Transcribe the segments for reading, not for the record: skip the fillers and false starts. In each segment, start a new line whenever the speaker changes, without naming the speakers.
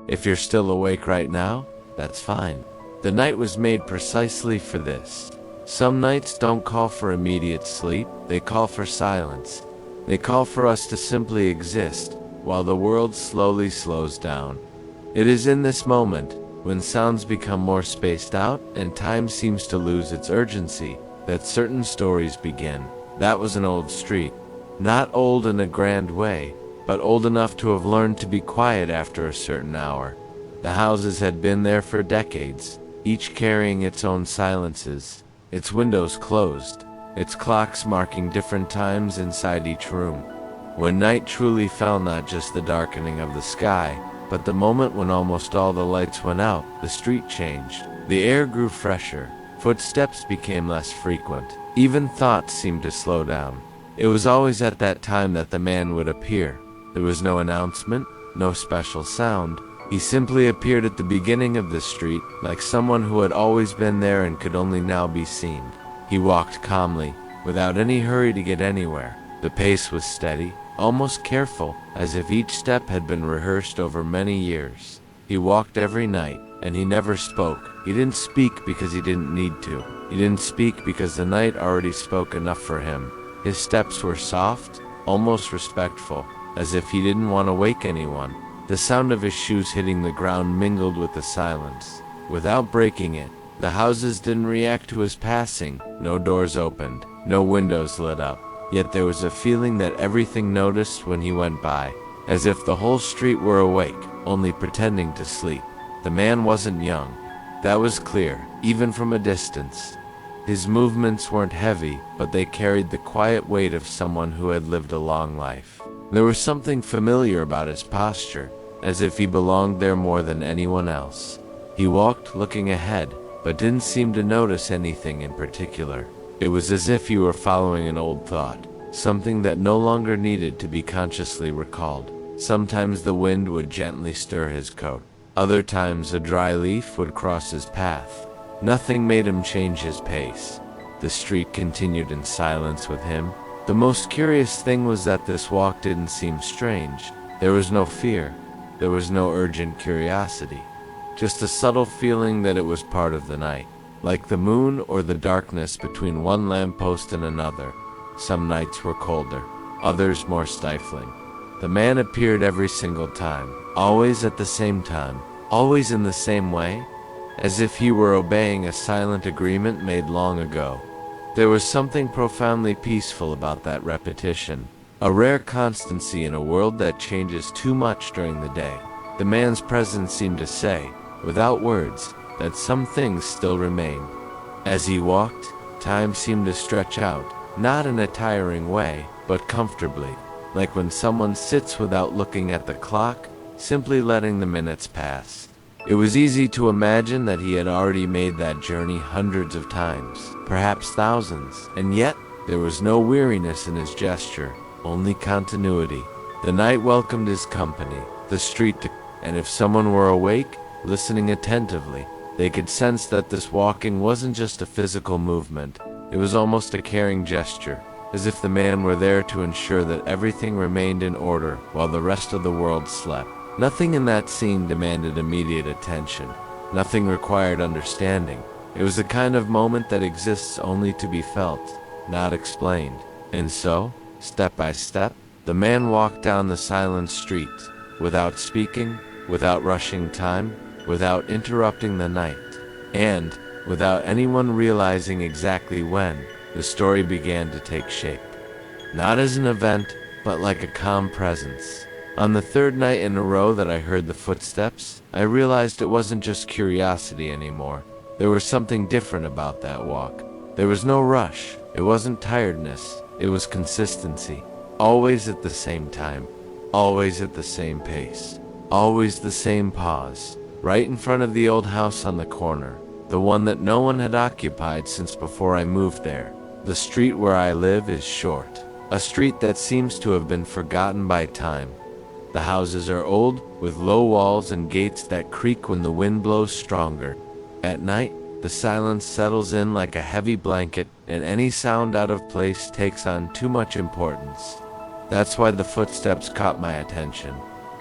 If you're still awake right now, that's fine. The night was made precisely for this. Some nights don't call for immediate sleep, they call for silence. They call for us to simply exist, while the world slowly slows down. It is in this moment, when sounds become more spaced out and time seems to lose its urgency, that certain stories begin. That was an old street. Not old in a grand way, but old enough to have learned to be quiet after a certain hour. The houses had been there for decades, each carrying its own silences, its windows closed, its clocks marking different times inside each room. When night truly fell, not just the darkening of the sky, but the moment when almost all the lights went out, the street changed. The air grew fresher, footsteps became less frequent, even thoughts seemed to slow down. It was always at that time that the man would appear. There was no announcement, no special sound. He simply appeared at the beginning of the street, like someone who had always been there and could only now be seen. He walked calmly, without any hurry to get anywhere. The pace was steady, almost careful, as if each step had been rehearsed over many years. He walked every night, and he never spoke. He didn't speak because he didn't need to. He didn't speak because the night already spoke enough for him. His steps were soft, almost respectful, as if he didn't want to wake anyone. The sound of his shoes hitting the ground mingled with the silence. Without breaking it, the houses didn't react to his passing. No doors opened, no windows lit up. Yet there was a feeling that everything noticed when he went by, as if the whole street were awake, only pretending to sleep. The man wasn't young. That was clear, even from a distance. His movements weren't heavy, but they carried the quiet weight of someone who had lived a long life. There was something familiar about his posture, as if he belonged there more than anyone else. He walked looking ahead, but didn't seem to notice anything in particular. It was as if he were following an old thought, something that no longer needed to be consciously recalled. Sometimes the wind would gently stir his coat. Other times a dry leaf would cross his path. Nothing made him change his pace. The street continued in silence with him. The most curious thing was that this walk didn't seem strange. There was no fear. There was no urgent curiosity. Just a subtle feeling that it was part of the night. Like the moon or the darkness between one lamppost and another. Some nights were colder, others more stifling. The man appeared every single time, always at the same time, always in the same way, as if he were obeying a silent agreement made long ago. There was something profoundly peaceful about that repetition, a rare constancy in a world that changes too much during the day. The man's presence seemed to say, without words, that some things still remained. As he walked, time seemed to stretch out, not in a tiring way, but comfortably, like when someone sits without looking at the clock, simply letting the minutes pass. It was easy to imagine that he had already made that journey hundreds of times, perhaps thousands, and yet there was no weariness in his gesture, only continuity. The night welcomed his company, the street, and if someone were awake, listening attentively, they could sense that this walking wasn't just a physical movement, it was almost a caring gesture, as if the man were there to ensure that everything remained in order while the rest of the world slept. Nothing in that scene demanded immediate attention. Nothing required understanding. It was the kind of moment that exists only to be felt, not explained. And so, step by step, the man walked down the silent street, without speaking, without rushing time, without interrupting the night, and, without anyone realizing exactly when, the story began to take shape. Not as an event, but like a calm presence. On the third night in a row that I heard the footsteps, I realized it wasn't just curiosity anymore. There was something different about that walk. There was no rush. It wasn't tiredness. It was consistency. Always at the same time. Always at the same pace. Always the same pause. Right in front of the old house on the corner. The one that no one had occupied since before I moved there. The street where I live is short. A street that seems to have been forgotten by time. The houses are old, with low walls and gates that creak when the wind blows stronger. At night, the silence settles in like a heavy blanket, and any sound out of place takes on too much importance. That's why the footsteps caught my attention.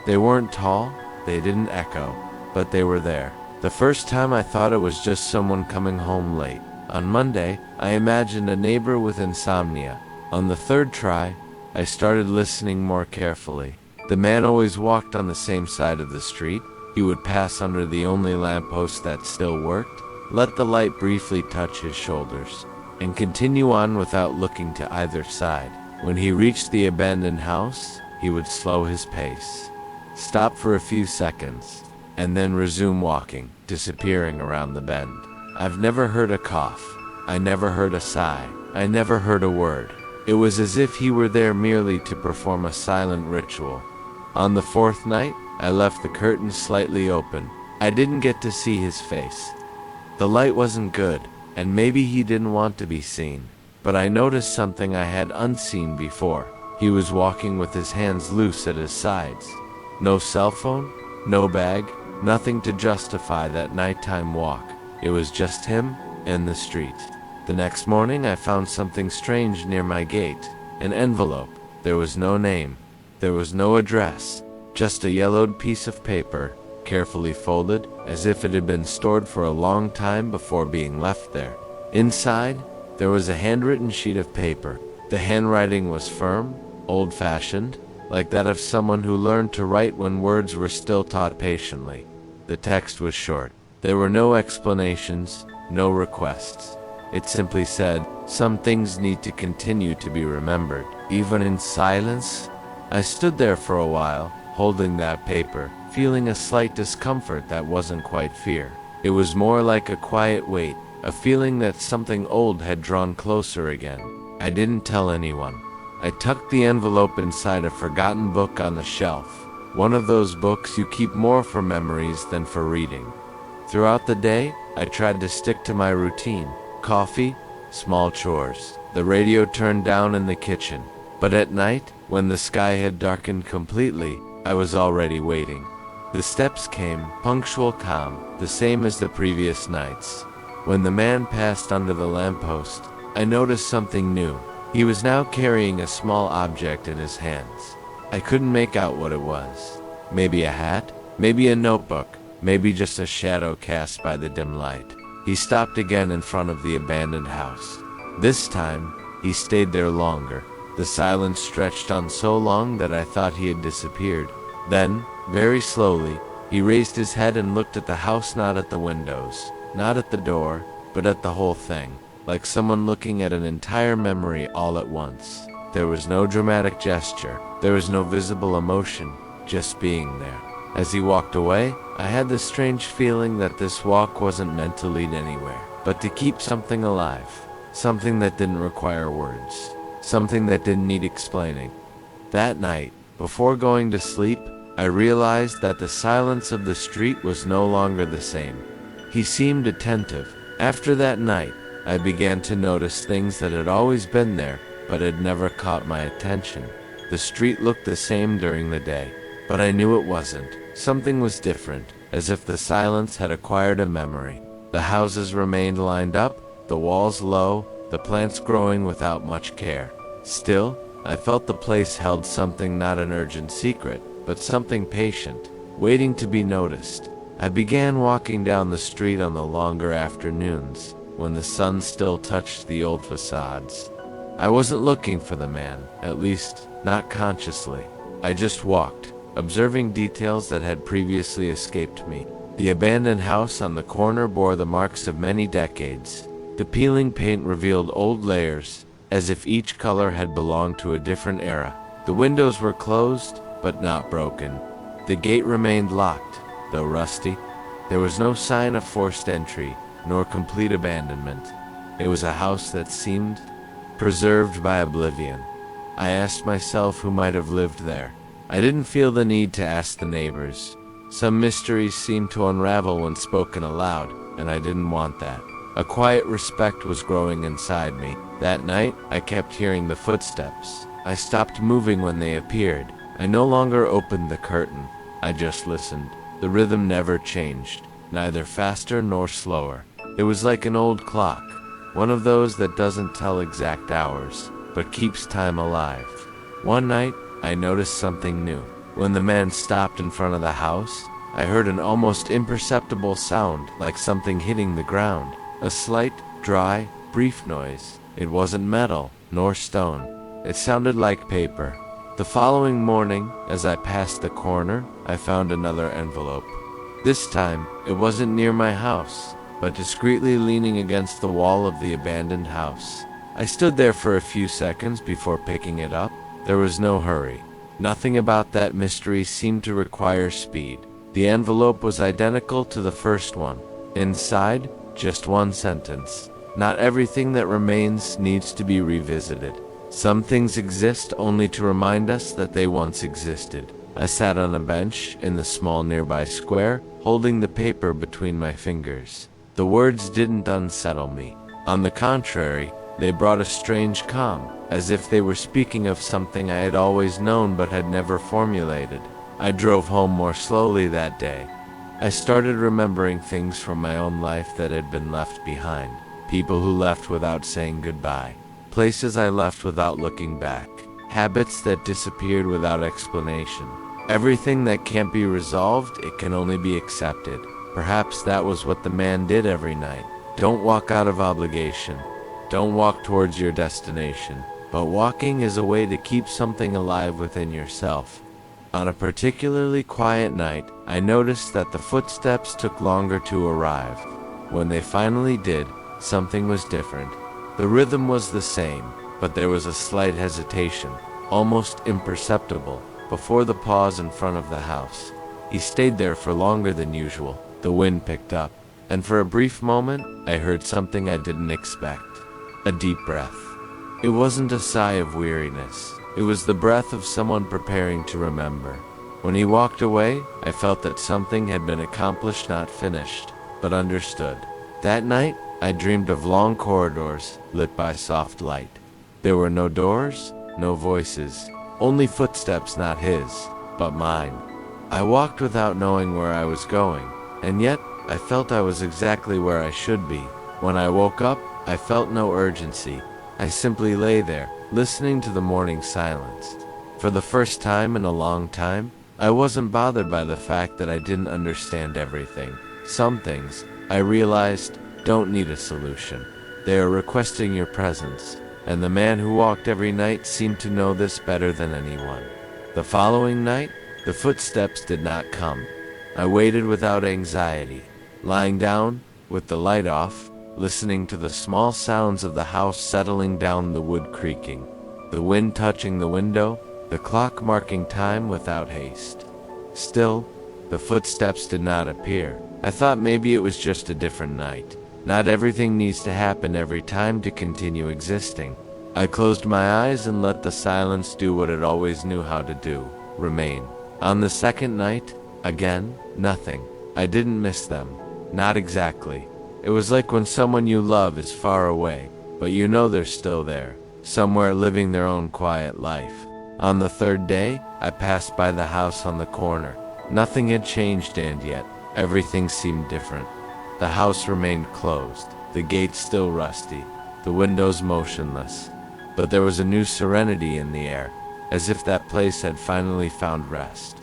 They weren't tall, They didn't echo, but they were there. The first time I thought it was just someone coming home late. On Monday, I imagined a neighbor with insomnia. On the third try, I started listening more carefully. The man always walked on the same side of the street. He would pass under the only lamppost that still worked, let the light briefly touch his shoulders, and continue on without looking to either side. When he reached the abandoned house, he would slow his pace, stop for a few seconds, and then resume walking, disappearing around the bend. I've never heard a cough. I never heard a sigh. I never heard a word. It was as if he were there merely to perform a silent ritual. On the fourth night, I left the curtains slightly open. I didn't get to see his face. The light wasn't good, and maybe he didn't want to be seen. But I noticed something I had unseen before. He was walking with his hands loose at his sides. No cell phone, no bag, nothing to justify that nighttime walk. It was just him and the street. The next morning I found something strange near my gate. An envelope. There was no name. There was no address. Just a yellowed piece of paper, carefully folded, as if it had been stored for a long time before being left there. Inside, there was a handwritten sheet of paper. The handwriting was firm, old-fashioned, like that of someone who learned to write when words were still taught patiently. The text was short. There were no explanations, no requests. It simply said, "Some things need to continue to be remembered, even in silence." I stood there for a while, holding that paper, feeling a slight discomfort that wasn't quite fear. It was more like a quiet weight, a feeling that something old had drawn closer again. I didn't tell anyone. I tucked the envelope inside a forgotten book on the shelf, one of those books you keep more for memories than for reading. Throughout the day, I tried to stick to my routine. Coffee, small chores, the radio turned down in the kitchen. But at night, when the sky had darkened completely, I was already waiting. The steps came, punctual, calm, the same as the previous nights. When the man passed under the lamppost, I noticed something new. He was now carrying a small object in his hands. I couldn't make out what it was. Maybe a hat? Maybe a notebook? Maybe just a shadow cast by the dim light. He stopped again in front of the abandoned house. This time, he stayed there longer. The silence stretched on so long that I thought he had disappeared. Then, very slowly, he raised his head and looked at the house, not at the windows, not at the door, but at the whole thing, like someone looking at an entire memory all at once. There was no dramatic gesture. There was no visible emotion, just being there. As he walked away, I had the strange feeling that this walk wasn't meant to lead anywhere, but to keep something alive, something that didn't require words, something that didn't need explaining. That night, before going to sleep, I realized that the silence of the street was no longer the same. He seemed attentive. After that night, I began to notice things that had always been there, but had never caught my attention. The street looked the same during the day, but I knew it wasn't. Something was different, as if the silence had acquired a memory. The houses remained lined up, the walls low, the plants growing without much care. Still, I felt the place held something, not an urgent secret, but something patient, waiting to be noticed. I began walking down the street on the longer afternoons, when the sun still touched the old facades. I wasn't looking for the man, at least, not consciously. I just walked, observing details that had previously escaped me. The abandoned house on the corner bore the marks of many decades. The peeling paint revealed old layers, as if each color had belonged to a different era. The windows were closed, but not broken. The gate remained locked, though rusty. There was no sign of forced entry, nor complete abandonment. It was a house that seemed preserved by oblivion. I asked myself who might have lived there. I didn't feel the need to ask the neighbors. Some mysteries seemed to unravel when spoken aloud, and I didn't want that. A quiet respect was growing inside me. That night, I kept hearing the footsteps. I stopped moving when they appeared. I no longer opened the curtain. I just listened. The rhythm never changed, neither faster nor slower. It was like an old clock, one of those that doesn't tell exact hours, but keeps time alive. One night, I noticed something new. When the man stopped in front of the house, I heard an almost imperceptible sound, like something hitting the ground. A slight, dry, brief noise. It wasn't metal, nor stone. It sounded like paper. The following morning, as I passed the corner, I found another envelope. This time, it wasn't near my house, but discreetly leaning against the wall of the abandoned house. I stood there for a few seconds before picking it up. There was no hurry. Nothing about that mystery seemed to require speed. The envelope was identical to the first one. Inside, just one sentence. Not everything that remains needs to be revisited. Some things exist only to remind us that they once existed. I sat on a bench in the small nearby square, holding the paper between my fingers. The words didn't unsettle me. On the contrary, they brought a strange calm, as if they were speaking of something I had always known but had never formulated. I drove home more slowly that day. I started remembering things from my own life that had been left behind. People who left without saying goodbye. Places I left without looking back. Habits that disappeared without explanation. Everything that can't be resolved, it can only be accepted. Perhaps that was what the man did every night. Don't walk out of obligation. Don't walk towards your destination. But walking is a way to keep something alive within yourself. On a particularly quiet night, I noticed that the footsteps took longer to arrive. When they finally did, something was different. The rhythm was the same, but there was a slight hesitation, almost imperceptible, before the pause in front of the house. He stayed there for longer than usual. The wind picked up, and for a brief moment, I heard something I didn't expect. A deep breath. It wasn't a sigh of weariness. It was the breath of someone preparing to remember. When he walked away, I felt that something had been accomplished, not finished, but understood. That night, I dreamed of long corridors, lit by soft light. There were no doors, no voices, only footsteps, not his, but mine. I walked without knowing where I was going, and yet, I felt I was exactly where I should be. When I woke up, I felt no urgency. I simply lay there, listening to the morning silence. For the first time in a long time, I wasn't bothered by the fact that I didn't understand everything. Some things, I realized, don't need a solution. They are requesting your presence, and the man who walked every night seemed to know this better than anyone. The following night, the footsteps did not come. I waited without anxiety, lying down, with the light off, listening to the small sounds of the house settling down, the wood creaking, the wind touching the window, the clock marking time without haste. Still, the footsteps did not appear. I thought maybe it was just a different night. Not everything needs to happen every time to continue existing. I closed my eyes and let the silence do what it always knew how to do, remain. On the second night, again, nothing. I didn't miss them. Not exactly. It was like when someone you love is far away, but you know they're still there, somewhere living their own quiet life. On the third day, I passed by the house on the corner. Nothing had changed, and yet, everything seemed different. The house remained closed, the gates still rusty, the windows motionless. But there was a new serenity in the air, as if that place had finally found rest.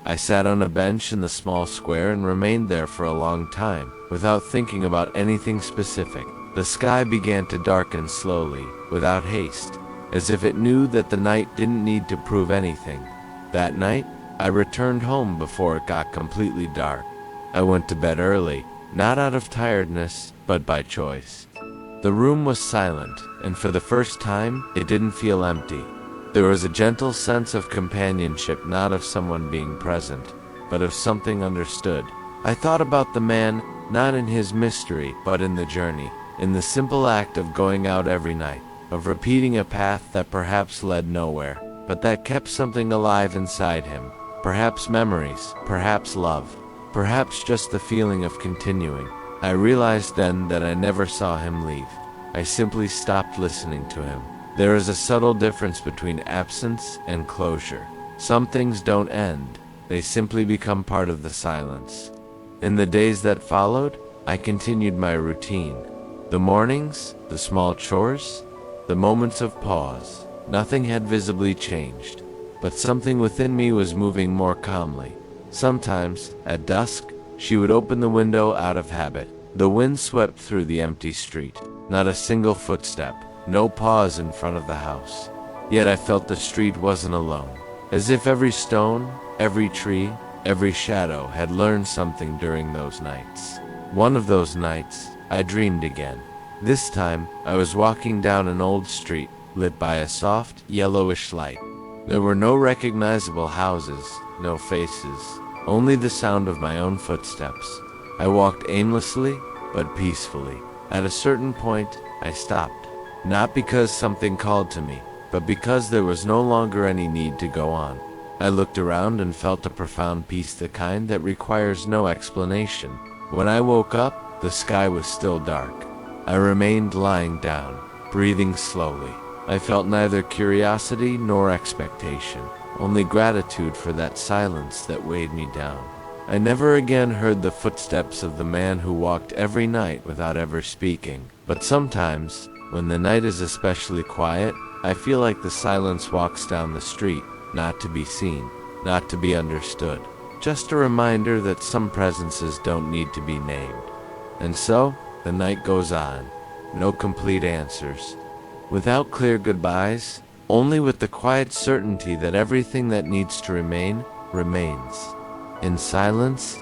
I sat on a bench in the small square and remained there for a long time, without thinking about anything specific. The sky began to darken slowly, without haste, as if it knew that the night didn't need to prove anything. That night, I returned home before it got completely dark. I went to bed early, not out of tiredness, but by choice. The room was silent, and for the first time, it didn't feel empty. There was a gentle sense of companionship, not of someone being present, but of something understood. I thought about the man, not in his mystery, but in the journey, in the simple act of going out every night, of repeating a path that perhaps led nowhere, but that kept something alive inside him. Perhaps memories, perhaps love, perhaps just the feeling of continuing. I realized then that I never saw him leave. I simply stopped listening to him. There is a subtle difference between absence and closure. Some things don't end, they simply become part of the silence. In the days that followed, I continued my routine. The mornings, the small chores, the moments of pause. Nothing had visibly changed, but something within me was moving more calmly. Sometimes, at dusk, she would open the window out of habit. The wind swept through the empty street. Not a single footstep, no pause in front of the house. Yet I felt the street wasn't alone. As if every stone, every tree, every shadow had learned something during those nights. One of those nights, I dreamed again. This time, I was walking down an old street, lit by a soft, yellowish light. There were no recognizable houses, no faces, only the sound of my own footsteps. I walked aimlessly, but peacefully. At a certain point, I stopped. Not because something called to me, but because there was no longer any need to go on. I looked around and felt a profound peace, the kind that requires no explanation. When I woke up, the sky was still dark. I remained lying down, breathing slowly. I felt neither curiosity nor expectation, only gratitude for that silence that weighed me down. I never again heard the footsteps of the man who walked every night without ever speaking. But sometimes, when the night is especially quiet, I feel like the silence walks down the street, not to be seen, not to be understood. Just a reminder that some presences don't need to be named. And so, the night goes on. No complete answers. Without clear goodbyes, only with the quiet certainty that everything that needs to remain, remains. In silence,